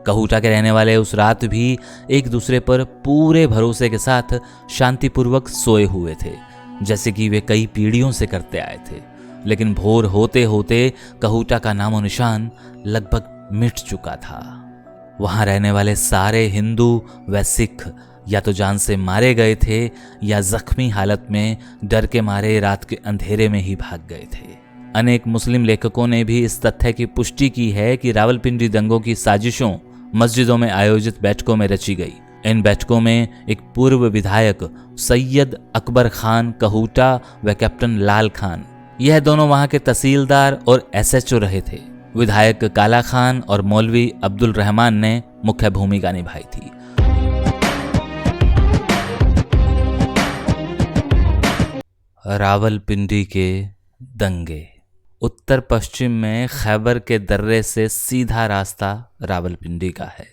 कहूटा के रहने वाले उस रात भी एक दूसरे पर पूरे भरोसे के साथ शांतिपूर्वक सोए हुए थे, जैसे कि वे कई पीढ़ियों से करते आए थे। लेकिन भोर होते होते कहूटा का नामो निशान लगभग मिट चुका था। वहां रहने वाले सारे हिंदू व सिख या तो जान से मारे गए थे या जख्मी हालत में डर के मारे रात के अंधेरे में ही भाग गए थे। अनेक मुस्लिम लेखकों ने भी इस तथ्य की पुष्टि की है कि रावलपिंडी दंगों की साजिशों मस्जिदों में आयोजित बैठकों में रची गई। इन बैठकों में एक पूर्व विधायक सैयद अकबर खान कहूटा व कैप्टन लाल खान, यह दोनों वहां के तहसीलदार और एसएचओ रहे थे। विधायक काला खान और मौलवी अब्दुल रहमान ने मुख्य भूमिका निभाई थी। रावलपिंडी के दंगे। उत्तर पश्चिम में खैबर के दर्रे से सीधा रास्ता रावलपिंडी का है।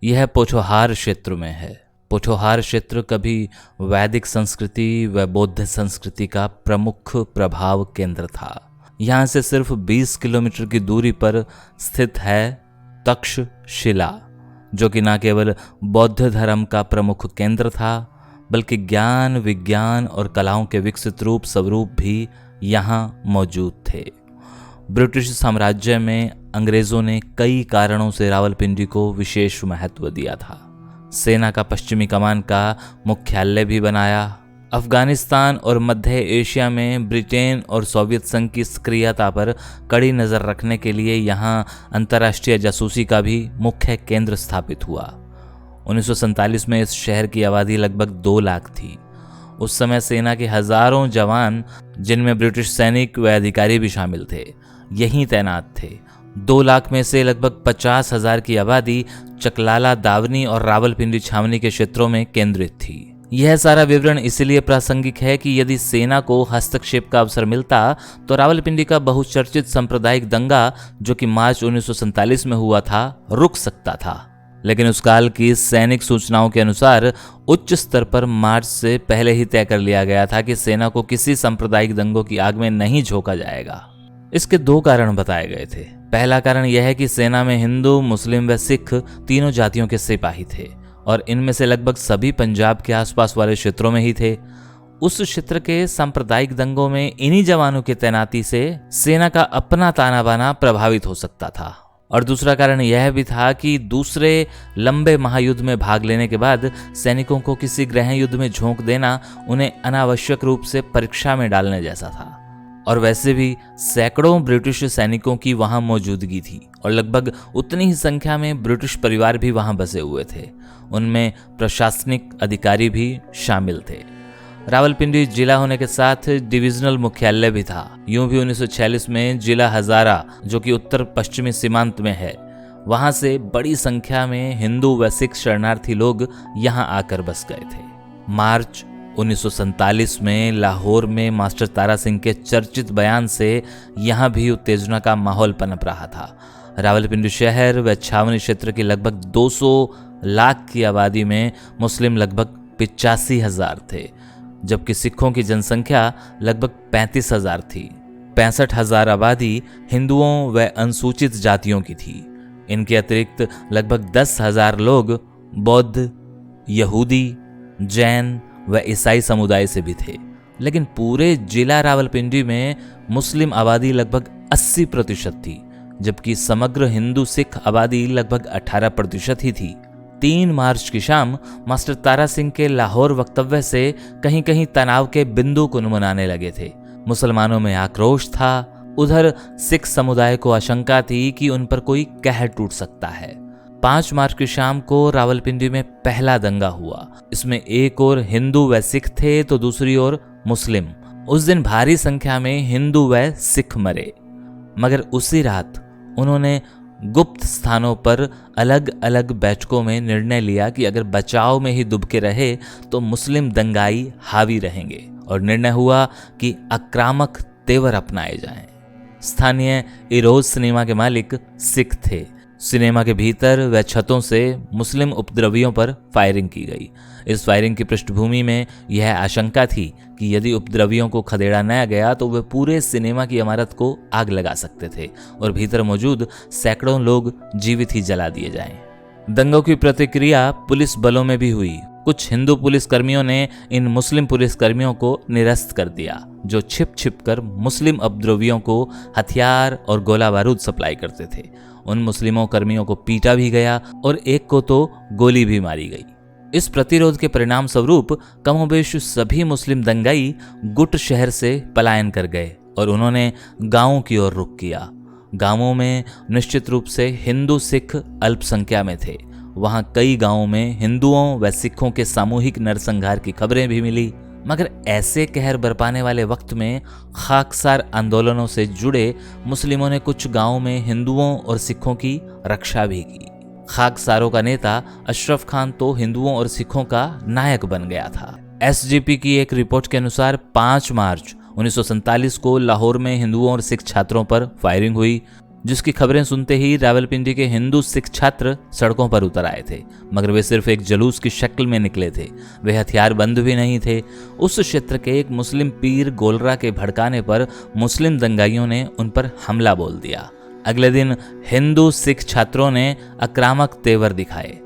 यह पोठोहार क्षेत्र में है। पोठोहार क्षेत्र कभी वैदिक संस्कृति व बौद्ध संस्कृति का प्रमुख प्रभाव केंद्र था। यहाँ से सिर्फ 20 किलोमीटर की दूरी पर स्थित है तक्षशिला, जो कि न केवल बौद्ध धर्म का प्रमुख केंद्र था, बल्कि ज्ञान, विज्ञान और कलाओं के विकसित रूप स्वरूप भी यहाँ मौजूद थे। ब्रिटिश साम्राज्य में अंग्रेजों ने कई कारणों से रावलपिंडी को विशेष महत्व दिया था। सेना का पश्चिमी कमान का मुख्यालय भी बनाया। अफगानिस्तान और मध्य एशिया में ब्रिटेन और सोवियत संघ की सक्रियता पर कड़ी नज़र रखने के लिए यहाँ अंतर्राष्ट्रीय जासूसी का भी मुख्य केंद्र स्थापित हुआ। 1947 में इस शहर की आबादी लगभग 2 लाख थी। उस समय सेना के हजारों जवान, जिनमें ब्रिटिश सैनिक व अधिकारी भी शामिल थे, यहीं तैनात थे। 2 लाख में से लगभग 50,000 की आबादी चकलाला, दावनी और रावलपिंडी छावनी के क्षेत्रों में केंद्रित थी। यह सारा विवरण इसलिए प्रासंगिक है कि यदि सेना को हस्तक्षेप का अवसर मिलता तो रावलपिंडी का बहुचर्चित सांप्रदायिक दंगा, जो कि मार्च 1947 में हुआ था, रुक सकता था। लेकिन उस काल की सैनिक सूचनाओं के अनुसार उच्च स्तर पर मार्च से पहले ही तय कर लिया गया था कि सेना को किसी सांप्रदायिक दंगों की आग में नहीं झोंका जाएगा। इसके 2 कारण बताए गए थे। पहला कारण यह है कि सेना में हिंदू, मुस्लिम व सिख तीनों जातियों के सिपाही थे और इनमें से लगभग सभी पंजाब के आसपास वाले क्षेत्रों में ही थे। उस क्षेत्र के सांप्रदायिक दंगों में इन्हीं जवानों की तैनाती से सेना का अपना ताना बाना प्रभावित हो सकता था। और दूसरा कारण यह भी था कि दूसरे लंबे महायुद्ध में भाग लेने के बाद सैनिकों को किसी गृह युद्ध में झोंक देना उन्हें अनावश्यक रूप से परीक्षा में डालने जैसा था। और वैसे भी सैकड़ों ब्रिटिश सैनिकों की वहां मौजूदगी थी और लगभग उतनी ही संख्या में ब्रिटिश परिवार भी वहां बसे हुए थे। उनमें प्रशासनिक अधिकारी भी शामिल थे। रावलपिंडी जिला होने के साथ डिविजनल मुख्यालय भी था। यूं भी 1946 में जिला हजारा, जो कि उत्तर पश्चिमी सीमांत में है, वहां से बड़ी संख्या में हिंदू व सिख शरणार्थी लोग यहां आकर बस गए थे। मार्च 1947 में लाहौर में मास्टर तारा सिंह के चर्चित बयान से यहां भी उत्तेजना का माहौल पनप रहा था। रावलपिंडी शहर व छावनी क्षेत्र की लगभग 200 लाख की आबादी में मुस्लिम लगभग 85,000 थे, जबकि सिखों की जनसंख्या लगभग 35,000 थी। 65,000 आबादी हिंदुओं व अनुसूचित जातियों की थी। इनके अतिरिक्त लगभग 10,000 लोग बौद्ध, यहूदी, जैन व ईसाई समुदाय से भी थे। लेकिन पूरे जिला रावलपिंडी में मुस्लिम आबादी लगभग 80% थी, जबकि समग्र हिंदू सिख आबादी लगभग 18% ही थी। 3 मार्च की शाम मास्टर तारा सिंह के लाहौर वक्तव्य से कहीं कहीं तनाव के बिंदु कुनमुनाने लगे थे। मुसलमानों में आक्रोश था, उधर सिख समुदाय को आशंका थी कि उन पर कोई कहर टूट सकता है। 5 मार्च की शाम को रावलपिंडी में पहला दंगा हुआ। इसमें एक ओर हिंदू व सिख थे तो दूसरी ओर मुस्लिम। उस दिन भारी संख्या में हिंदू व सिख मरे, मगर उसी रात उन्होंने गुप्त स्थानों पर अलग अलग बैठकों में निर्णय लिया कि अगर बचाव में ही दुबके रहे तो मुस्लिम दंगाई हावी रहेंगे, और निर्णय हुआ कि आक्रामक तेवर अपनाए जाएं। स्थानीय इरोज सिनेमा के मालिक सिख थे। सिनेमा के भीतर व छतों से मुस्लिम उपद्रवियों पर फायरिंग की गई। इस फायरिंग की पृष्ठभूमि में यह आशंका थी कि यदि उपद्रवियों को खदेड़ा न गया तो वे पूरे सिनेमा की इमारत को आग लगा सकते थे और भीतर मौजूद सैकड़ों लोग जीवित ही जला दिए जाएं। दंगों की प्रतिक्रिया पुलिस बलों में भी हुई। कुछ हिंदू पुलिस कर्मियों ने इन मुस्लिम पुलिस कर्मियों को निरस्त कर दिया, जो छिप छिप कर मुस्लिम उपद्रवियों को हथियार और गोला बारूद सप्लाई करते थे। उन मुस्लिमों कर्मियों को पीटा भी गया और एक को तो गोली भी मारी गई। इस प्रतिरोध के परिणाम स्वरूप कमोबेश सभी मुस्लिम दंगाई गुट शहर से पलायन कर गए और उन्होंने गांवों की ओर रुख किया। गांवों में निश्चित रूप से हिंदू सिख अल्पसंख्या में थे। वहां कई गांवों में हिंदुओं व सिखों के सामूहिक नरसंहार की खबरें भी मिली। मगर ऐसे कहर बरपाने वाले वक्त में खाकसार आंदोलनों से जुड़े मुस्लिमों ने कुछ गांवों में हिंदुओं और सिखों की रक्षा भी की। खाकसारों का नेता अशरफ खान तो हिंदुओं और सिखों का नायक बन गया था। एसजीपी की एक रिपोर्ट के अनुसार 5 मार्च 1947 को लाहौर में हिंदुओं और सिख छात्रों पर फायरिंग हुई, जिसकी खबरें सुनते ही रावलपिंडी के हिंदू सिख छात्र सड़कों पर उतर आए थे। मगर वे सिर्फ एक जुलूस की शक्ल में निकले थे, वे हथियारबंद भी नहीं थे। उस क्षेत्र के एक मुस्लिम पीर गोलरा के भड़काने पर मुस्लिम दंगाइयों ने उन पर हमला बोल दिया। अगले दिन हिंदू सिख छात्रों ने आक्रामक तेवर दिखाए।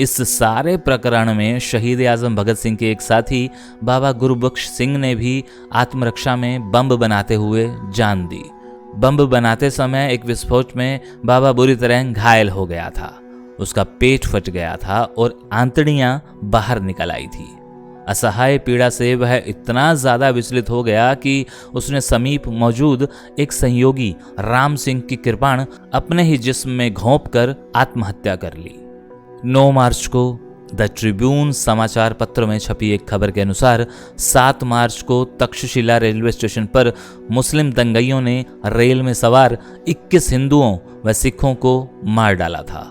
इस सारे प्रकरण में शहीद आजम भगत सिंह के एक साथी बाबा गुरबख्श सिंह ने भी आत्मरक्षा में बम बनाते हुए जान दी। बम बनाते समय एक विस्फोट में बाबा बुरी तरह घायल हो गया था। उसका पेट फट गया था और आंतड़ियां बाहर निकल आई थी। असहाय पीड़ा से वह इतना ज्यादा विचलित हो गया कि उसने समीप मौजूद एक सहयोगी राम सिंह की कृपाण अपने ही जिस्म में घोंप कर आत्महत्या कर ली। 9 मार्च को द ट्रिब्यून समाचार पत्र में छपी एक खबर के अनुसार 7 मार्च को तक्षशिला रेलवे स्टेशन पर मुस्लिम दंगाइयों ने रेल में सवार 21 हिंदुओं व सिखों को मार डाला था।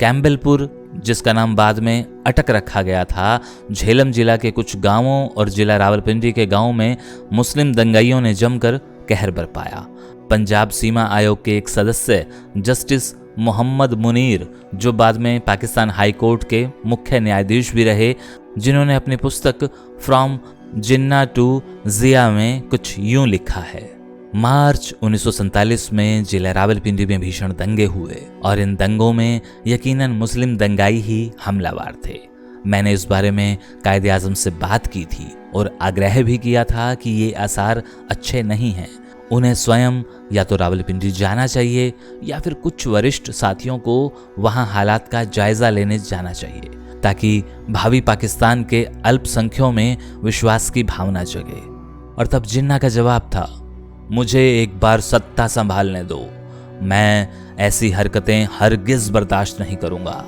कैम्बलपुर, जिसका नाम बाद में अटक रखा गया था, झेलम जिला के कुछ गांवों और जिला रावलपिंडी के गांवों में मुस्लिम दंगाइयों ने जमकर कहर बरपाया। पंजाब सीमा आयोग के एक सदस्य जस्टिस मोहम्मद मुनीर, जो बाद में पाकिस्तान हाई कोर्ट के मुख्य न्यायाधीश भी रहे, जिन्होंने अपनी पुस्तक फ्रॉम जिन्ना टू जिया में कुछ यूं लिखा है। मार्च 1947 में जिला रावलपिंडी में भीषण दंगे हुए और इन दंगों में यकीनन मुस्लिम दंगाई ही हमलावर थे। मैंने इस बारे में कायदे आजम से बात की थी और आग्रह भी किया था कि ये आसार अच्छे नहीं हैं। उन्हें स्वयं या तो रावलपिंडी जाना चाहिए या फिर कुछ वरिष्ठ साथियों को वहां हालात का जायजा लेने जाना चाहिए, ताकि भावी पाकिस्तान के अल्पसंख्यों में विश्वास की भावना जगे। और तब जिन्ना का जवाब था, मुझे एक बार सत्ता संभालने दो, मैं ऐसी हरकतें हरगिज बर्दाश्त नहीं करूंगा।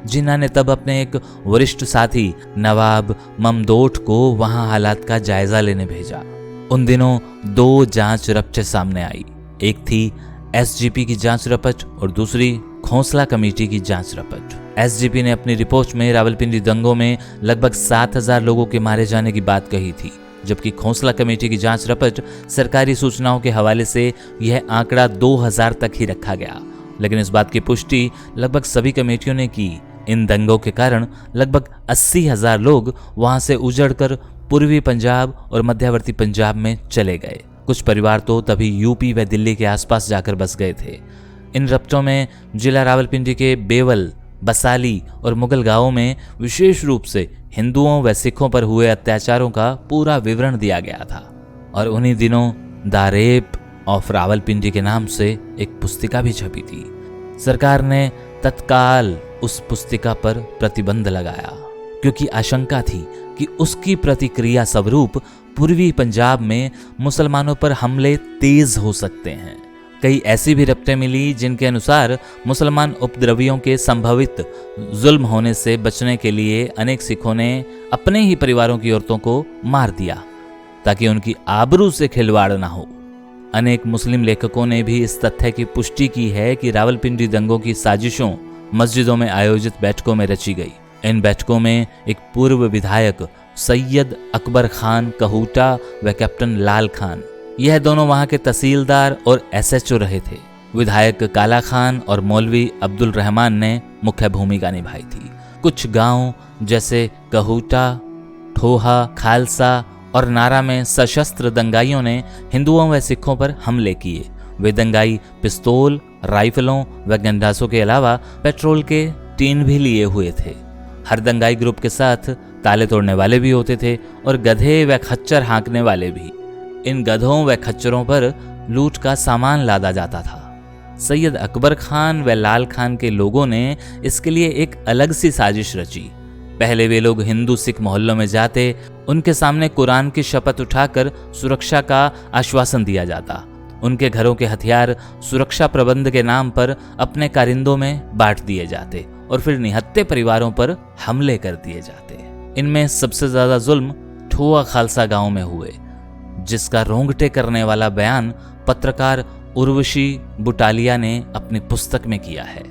जिन्ना ने तब अपने एक वरिष्ठ साथी नवाब ममदोट को वहां हालात का जायजा लेने भेजा। उन दिनों 2 जांच रपटें सामने आई। एक थी एसजीपी की जांच रपट और दूसरी खोसला कमेटी की जांच रपट। एसजीपी ने अपनी रिपोर्ट में रावलपिंडी दंगों में लगभग 7,000 लोगों के मारे जाने की बात कही थी, जबकि खोसला कमेटी की जांच रपट सरकारी सूचनाओं के हवाले से यह आंकड़ा 2,000 तक ही रखा गया। लेकिन इस बात की पुष्टि लगभग सभी कमेटियों ने की। इन दंगों के कारण लगभग 80,000 लोग वहां से उजड़कर पूर्वी पंजाब और मध्यवर्ती पंजाब में चले गए। कुछ परिवार तो तभी यूपी व दिल्ली के आसपास जाकर बस गए थे। इन रपटों में जिला रावलपिंडी के बेवल, बसाली और मुगल गांवों में विशेष रूप से हिंदुओं व सिखों पर हुए अत्याचारों का पूरा विवरण दिया गया था। और उन्हीं दिनों द रेप ऑफ रावलपिंडी के नाम से एक पुस्तिका भी छपी थी। सरकार ने तत्काल उस पुस्तिका पर प्रतिबंध लगाया, क्योंकि आशंका थी कि उसकी प्रतिक्रिया स्वरूप पूर्वी पंजाब में मुसलमानों पर हमले तेज हो सकते हैं। कई ऐसी भी रपटें मिली जिनके अनुसार मुसलमान उपद्रवियों के संभवित जुल्म होने से बचने के लिए अनेक सिखों ने अपने ही परिवारों की औरतों को मार दिया, ताकि उनकी आबरू से खिलवाड़ न हो। अनेक मुस्लिम लेखकों ने भी इस तथ्य की पुष्टि की है कि रावलपिंडी दंगों की साजिशों मस्जिदों में आयोजित बैठकों में रची गई। इन बैठकों में एक पूर्व विधायक सैयद अकबर खान कहूटा व कैप्टन लाल खान, यह दोनों वहां के तहसीलदार और एसएचओ रहे थे। विधायक काला खान और मौलवी अब्दुल रहमान ने मुख्य भूमिका निभाई थी। कुछ गांव जैसे कहूटा, ठोहा, खालसा और नारा में सशस्त्र दंगाइयों ने हिंदुओं व सिखों पर हमले किए। वे दंगाई पिस्तौल, राइफलों व गंडासों के अलावा पेट्रोल के टीन भी लिए हुए थे। हर दंगाई ग्रुप के साथ ताले तोड़ने वाले भी होते थे और गधे व खच्चर हाँकने वाले भी। इन गधों व खच्चरों पर लूट का सामान लादा जाता था। सैयद अकबर खान व लाल खान के लोगों ने इसके लिए एक अलग सी साजिश रची। पहले वे लोग हिंदू सिख मोहल्लों में जाते, उनके सामने कुरान की शपथ उठाकर सुरक्षा का आश्वासन दिया जाता। उनके घरों के हथियार सुरक्षा प्रबंध के नाम पर अपने कारिंदों में बांट दिए जाते और फिर निहत्थे परिवारों पर हमले कर दिए जाते। इनमें सबसे ज्यादा जुल्म ठुआ खालसा गांव में हुए, जिसका रोंगटे करने वाला बयान पत्रकार उर्वशी बुटालिया ने अपनी पुस्तक में किया है।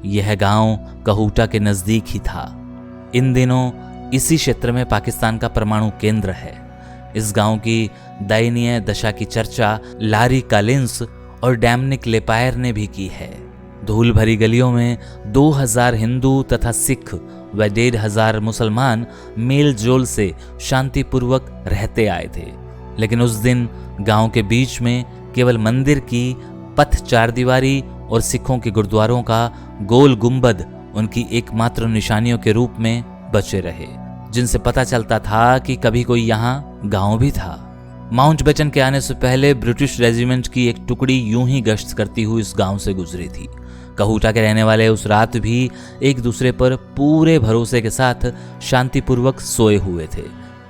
यह गांव कहूटा के नजदीक ही था। इन दिनों इसी क्षेत्र में पाकिस्तान का परमाणु केंद्र है। इस गांव की दयनीय दशा की चर्चा लारी कालिंस और डैमनिक लेपायर ने भी की है। धूल भरी गलियों में 2000 हिंदू तथा सिख व 1500 मुसलमान मेल जोल से शांतिपूर्वक रहते आए थे। लेकिन उस दिन गांव के बीच में केवल मंदिर की पथ चारदीवारी और सिखों के गुरुद्वारों का गोल गुंबद उनकी एकमात्र निशानियों के रूप में बचे रहे, जिनसे पता चलता था कि कभी कोई यहाँ गांव भी था। माउंटबेटन के आने से पहले ब्रिटिश रेजिमेंट की एक टुकड़ी यूं ही गश्त करती हुई इस गांव से गुजरी थी। कहूटा के रहने वाले उस रात भी एक दूसरे पर पूरे भरोसे के साथ शांतिपूर्वक सोए हुए थे,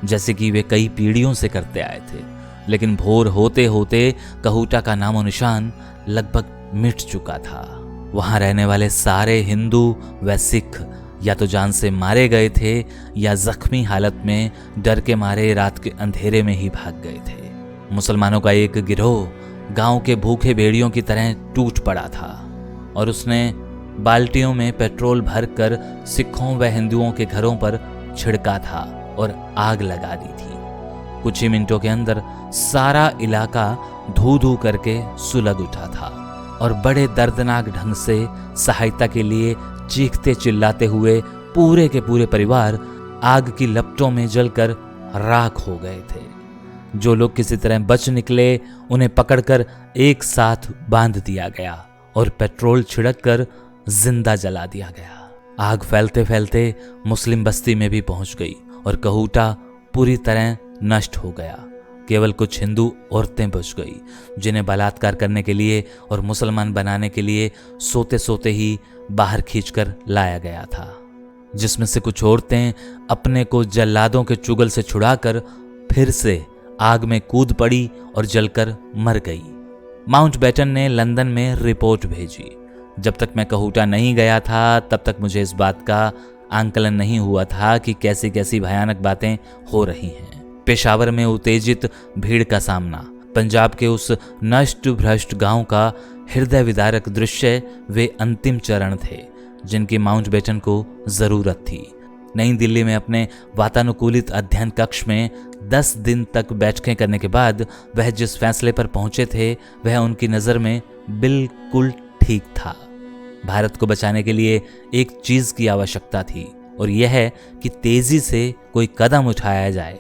जैसे कि वे कई पीढ़ियों से करते आए थे। लेकिन भोर होते होते कहूटा का नामो निशान लगभग मिट चुका था। वहां रहने वाले सारे हिंदू व सिख या तो जान से मारे गए थे या जख्मी हालत में डर के मारे रात के अंधेरे में ही भाग गए थे। मुसलमानों का एक गिरोह गांव के भूखे भेड़ियों की तरह टूट पड़ा था और उसने बाल्टियों में पेट्रोल भरकर सिखों व हिंदुओं के घरों पर छिड़का था और आग लगा दी थी। कुछ ही मिनटों के अंदर सारा इलाका धू धू करके सुलग उठा था और बड़े दर्दनाक ढंग से सहायता के लिए चीखते चिल्लाते हुए पूरे के पूरे परिवार आग की लपटों में जलकर राख हो गए थे। जो लोग किसी तरह बच निकले उन्हें पकड़कर एक साथ बांध दिया गया और पेट्रोल छिड़ककर जिंदा जला दिया गया। आग फैलते फैलते मुस्लिम बस्ती में भी पहुंच गई और कहूटा पूरी तरह नष्ट हो गया। केवल कुछ हिंदू औरतें बच गई, जिन्हें बलात्कार करने के लिए और मुसलमान बनाने के लिए सोते सोते ही बाहर खींचकर लाया गया था, जिसमें से कुछ औरतें अपने को जल्लादों के चुगल से छुड़ाकर फिर से आग में कूद पड़ी और जलकर मर गई। माउंटबेटन ने लंदन में रिपोर्ट भेजी। जब तक मैं कहूटा नहीं गया था तब तक मुझे इस बात का आंकलन नहीं हुआ था कि कैसी कैसी भयानक बातें हो रही हैं। पेशावर में उत्तेजित भीड़ का सामना, पंजाब के उस नष्ट भ्रष्ट गांव का हृदय विदारक दृश्य वे अंतिम चरण थे जिनकी माउंटबेटन को जरूरत थी। नई दिल्ली में अपने वातानुकूलित अध्ययन कक्ष में 10 दिन तक बैठकें करने के बाद वह जिस फैसले पर पहुंचे थे वह उनकी नज़र में बिल्कुल ठीक था। भारत को बचाने के लिए एक चीज की आवश्यकता थी और यह है कि तेजी से कोई कदम उठाया जाए।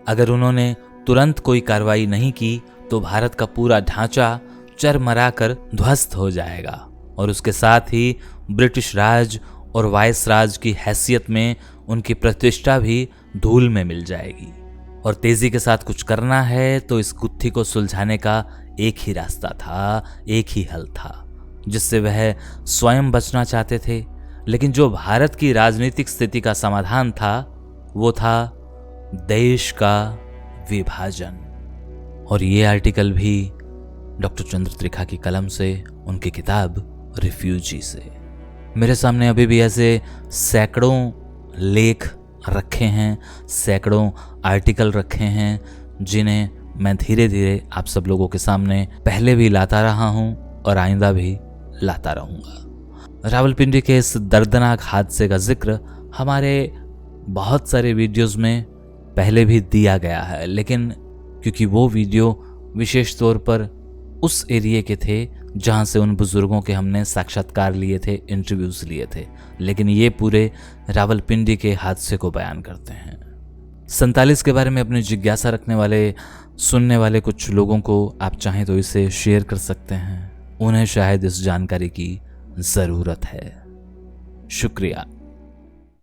अगर उन्होंने तुरंत कोई कार्रवाई नहीं की तो भारत का पूरा ढांचा चरमरा कर ध्वस्त हो जाएगा और उसके साथ ही ब्रिटिश राज और वायस राज की हैसियत में उनकी प्रतिष्ठा भी धूल में मिल जाएगी। और तेजी के साथ कुछ करना है तो इस गुत्थी को सुलझाने का एक ही रास्ता था, एक ही हल था, जिससे वह स्वयं बचना चाहते थे। लेकिन जो भारत की राजनीतिक स्थिति का समाधान था वो था देश का विभाजन। और ये आर्टिकल भी डॉक्टर चंद्र त्रिखा की कलम से, उनकी किताब रिफ्यूजी से। मेरे सामने अभी भी ऐसे सैकड़ों लेख रखे हैं, सैकड़ों आर्टिकल रखे हैं जिन्हें मैं धीरे धीरे आप सब लोगों के सामने पहले भी लाता रहा हूं और आइंदा भी लाता रहूंगा। रावलपिंडी के इस दर्दनाक हादसे का जिक्र हमारे बहुत सारे वीडियोस में पहले भी दिया गया है, लेकिन क्योंकि वो वीडियो विशेष तौर पर उस एरिया के थे जहां से उन बुजुर्गों के हमने साक्षात्कार लिए थे, इंटरव्यूज लिए थे, लेकिन ये पूरे रावलपिंडी के हादसे को बयान करते हैं। 47 के बारे में अपनी जिज्ञासा रखने वाले, सुनने वाले कुछ लोगों को आप चाहें तो इसे शेयर कर सकते हैं, उन्हें शायद इस जानकारी की ज़रूरत है। शुक्रिया।